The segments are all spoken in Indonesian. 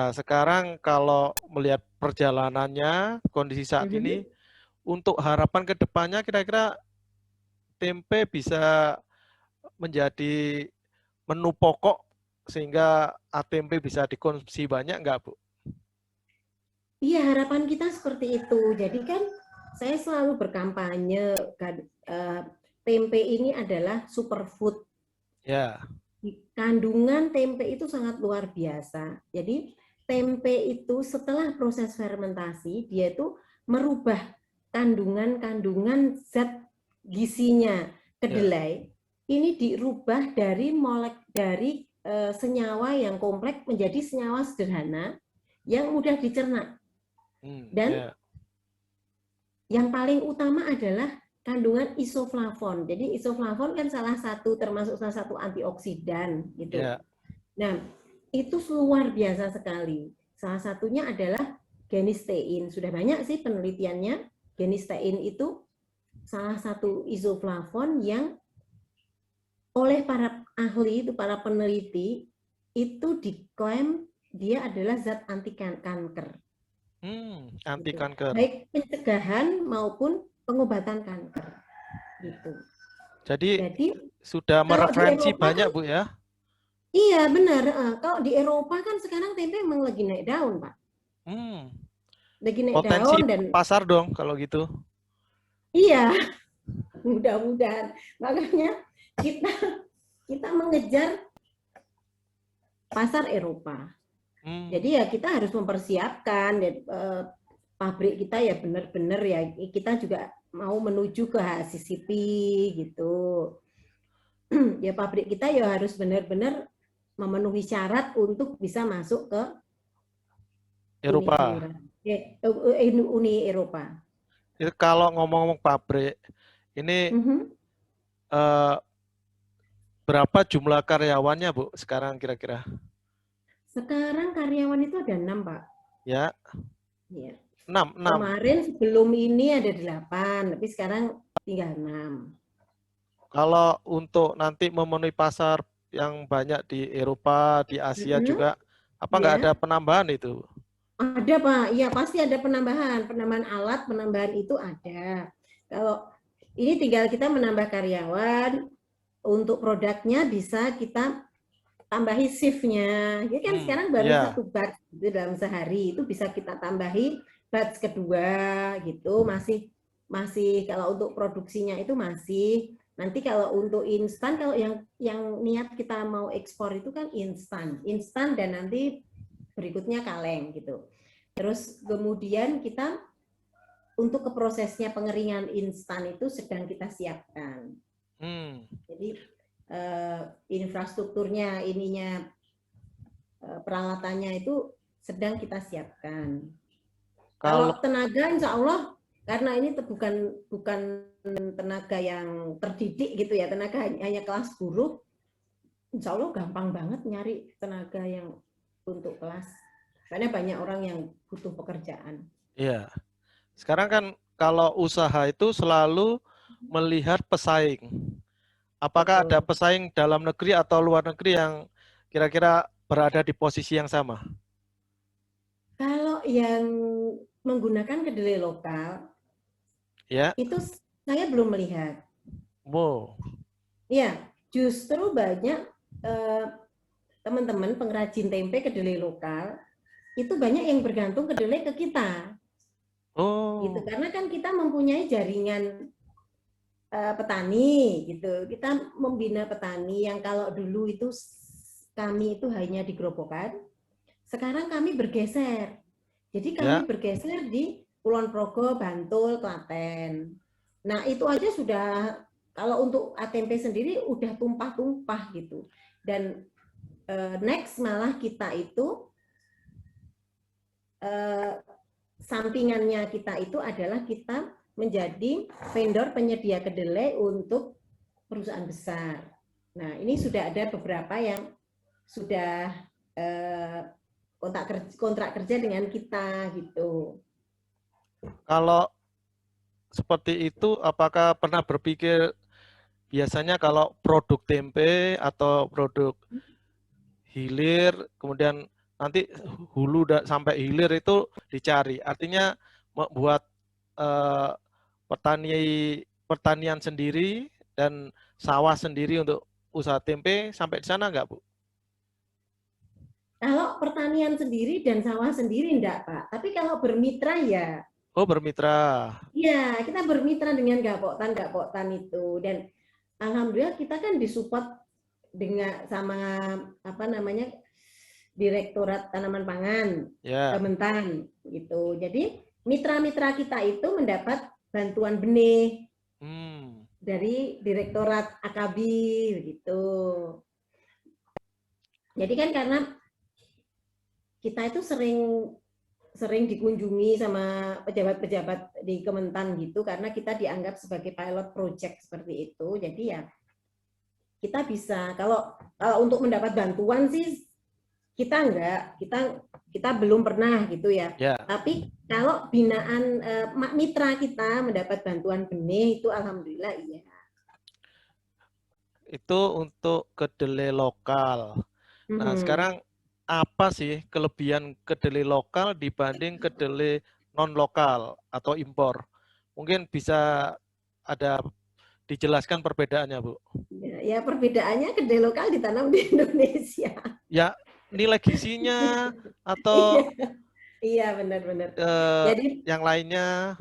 Nah, sekarang kalau melihat perjalanannya, kondisi saat ini, untuk harapan ke depannya kira-kira tempe bisa menjadi menu pokok sehingga tempe bisa dikonsumsi banyak nggak, Bu? Iya, harapan kita seperti itu. Jadi kan saya selalu berkampanye tempe ini adalah superfood. Ya, Kandungan tempe itu sangat luar biasa. Jadi tempe itu setelah proses fermentasi dia itu merubah kandungan zat gizinya ya. kedelai ini dirubah dari senyawa yang kompleks menjadi senyawa sederhana yang mudah dicerna. Dan Ya. yang paling utama adalah kandungan isoflavon. Jadi isoflavon kan termasuk salah satu antioksidan gitu. Ya. Nah, itu luar biasa sekali. Salah satunya adalah genistein. Sudah banyak sih penelitiannya. Genistein itu salah satu isoflavon yang oleh para ahli, itu para peneliti, itu diklaim dia adalah zat anti kanker. Anti Gitu. kanker. Baik pencegahan maupun pengobatan kanker. Gitu. Jadi Jadi sudah kalau di mereferensi Eropa banyak, kan, Bu, ya? iya benar. Kalau di Eropa kan sekarang tempe memang lagi naik daun, Pak. Hmm, Lagi naik Potensi daun dan pasar dong kalau gitu. iya, mudah-mudahan. Makanya kita kita mengejar pasar Eropa. Jadi ya kita harus mempersiapkan pabrik kita ya benar-benar ya kita juga mau menuju ke HACCP gitu. Ya pabrik kita ya harus benar-benar memenuhi syarat untuk bisa masuk ke Eropa. Uni Eropa. Itu kalau ngomong-ngomong pabrik, ini eh, berapa jumlah karyawannya, Bu, sekarang kira-kira? Sekarang karyawan itu ada 6, Pak. Ya, Ya. 6. Kemarin sebelum ini ada 8, tapi sekarang tinggal 6. Kalau untuk nanti memenuhi pasar yang banyak di Eropa, di Asia juga, apa nggak ada Ya. penambahan itu? Ada, Pak. Iya, pasti ada penambahan. Penambahan alat, penambahan itu ada. Kalau ini tinggal kita menambah karyawan, untuk produknya bisa kita tambahi shift-nya. Jadi kan sekarang baru Ya. 1 batch gitu dalam sehari, itu bisa kita tambahi batch kedua gitu. Masih kalau untuk produksinya itu masih. Nanti kalau untuk instan, kalau yang niat kita mau ekspor itu kan instan dan nanti berikutnya kaleng gitu. Terus kemudian kita untuk ke prosesnya pengeringan instan itu sedang kita siapkan. Jadi infrastrukturnya peralatannya itu sedang kita siapkan. Kalau tenaga insya Allah karena ini bukan tenaga yang terdidik gitu ya, tenaga hanya kelas buruh, insya Allah gampang banget nyari tenaga yang untuk kelas. Karena banyak orang yang butuh pekerjaan. Iya. Sekarang kan kalau usaha itu selalu melihat pesaing. Apakah ada Betul. pesaing dalam negeri atau luar negeri yang kira-kira berada di posisi yang sama? Kalau yang menggunakan kedelai lokal, Ya. itu saya belum melihat. Wow. Ya, justru banyak teman-teman pengrajin tempe kedelai lokal itu banyak yang bergantung kedelai ke kita. Gitu. Karena kan kita mempunyai jaringan petani gitu. Kita membina petani yang kalau dulu itu kami itu hanya di Grobogan, sekarang kami bergeser. Jadi kami bergeser di Kulon Progo, Bantul, Klaten. Nah, itu aja sudah kalau untuk tempe sendiri udah tumpah-tumpah gitu. Dan next malah kita itu sampingannya kita itu adalah kita menjadi vendor penyedia kedelai untuk perusahaan besar. Nah, ini sudah ada beberapa yang sudah kontrak kerja dengan kita gitu. Kalau seperti itu, apakah pernah berpikir biasanya kalau produk tempe atau produk hilir, kemudian nanti hulu sampai hilir itu dicari. Artinya membuat pertanian sendiri dan sawah sendiri untuk usaha tempe sampai di sana nggak, Bu? Kalau pertanian sendiri dan sawah sendiri enggak, Pak. Tapi kalau bermitra ya. Oh, bermitra. Ya, kita bermitra dengan Gapoktan itu. Dan alhamdulillah kita kan disupport dengan sama apa namanya Direktorat Tanaman Pangan, Kementan gitu. Jadi mitra-mitra kita itu mendapat bantuan benih dari Direktorat AKB gitu. Jadi kan karena kita itu sering dikunjungi sama pejabat-pejabat di Kementan gitu, karena kita dianggap sebagai pilot project seperti itu. Jadi ya kita bisa, kalau untuk mendapat bantuan sih kita enggak, kita belum pernah gitu ya. Tapi kalau binaan mitra kita mendapat bantuan benih itu alhamdulillah iya. Itu untuk kedelai lokal. Nah, sekarang apa sih kelebihan kedelai lokal dibanding kedelai non lokal atau impor? Mungkin bisa ada dijelaskan perbedaannya, Bu. Ya perbedaannya kedelai lokal ditanam di Indonesia. Ya, nilai gizinya atau iya benar-benar. Jadi yang lainnya,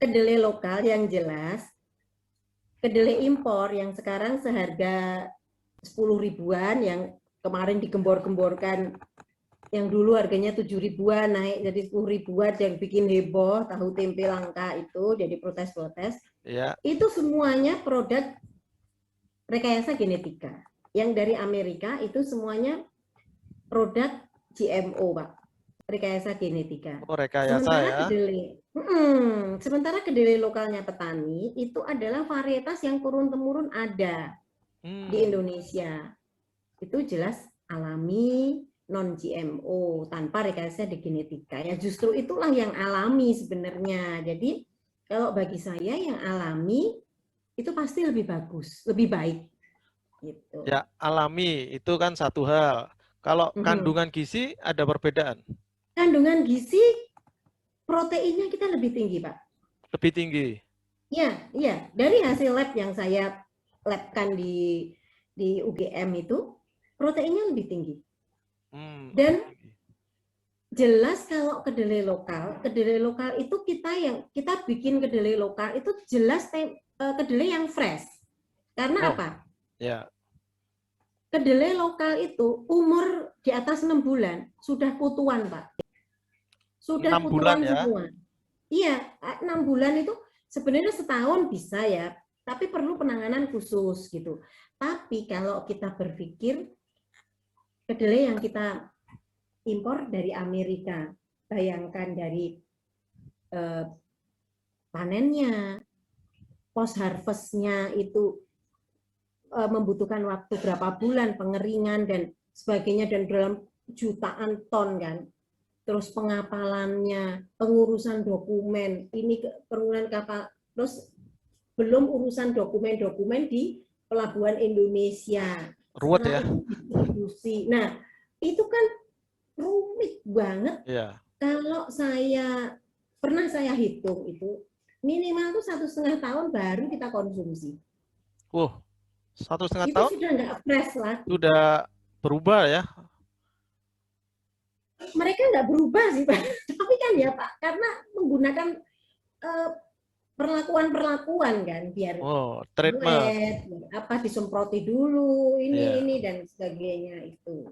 kedelai lokal yang jelas, kedelai impor yang sekarang seharga 10 ribuan, yang kemarin digembor-gemborkan, yang dulu harganya 7 ribuan naik jadi 10 ribuan, yang bikin heboh tahu tempe langka itu jadi protes-protes. Itu semuanya produk rekayasa genetika. Yang dari Amerika itu semuanya produk GMO, Pak. Rekayasa genetika. Oh, rekayasa ya. Sementara kedelai lokalnya petani itu adalah varietas yang turun-temurun ada di Indonesia. Itu jelas alami, non GMO, tanpa rekayasa genetika. Ya justru itulah yang alami sebenarnya. Jadi kalau bagi saya yang alami itu pasti lebih bagus, lebih baik. Gitu. Ya, alami itu kan satu hal. Kalau kandungan gizi ada perbedaan? Kandungan gizi proteinnya kita lebih tinggi, Pak. Lebih tinggi? Iya. Dari hasil lab yang saya labkan di UGM itu, proteinnya lebih tinggi. Dan jelas kalau kedelai lokal itu kita bikin kedelai lokal itu jelas kedelai yang fresh. Karena apa? Ya. Kedelai lokal itu umur di atas 6 bulan sudah kutuan, Pak. Sudah 6 bulan ya? Semua. Iya, 6 bulan itu sebenarnya setahun bisa ya, tapi perlu penanganan khusus gitu. Tapi kalau kita berpikir kedelai yang kita impor dari Amerika, bayangkan dari panennya, post harvestnya itu membutuhkan waktu berapa bulan, pengeringan dan sebagainya, dan dalam jutaan ton kan. Terus pengapalannya, pengurusan dokumen, ini pengurusan kapal, terus belum urusan dokumen-dokumen di pelabuhan Indonesia. Ruwet ya? Distribusi. Nah, itu kan rumit banget. Ya. Kalau pernah saya hitung itu, minimal tuh 1,5 tahun baru kita konsumsi. 1,5 tahun? Itu sudah nggak fresh lagi. Sudah berubah ya? Mereka nggak berubah sih, Pak. Tapi kan ya, Pak, karena menggunakan perlakuan kan, biar treatment. disemproti dulu, ini dan sebagainya itu.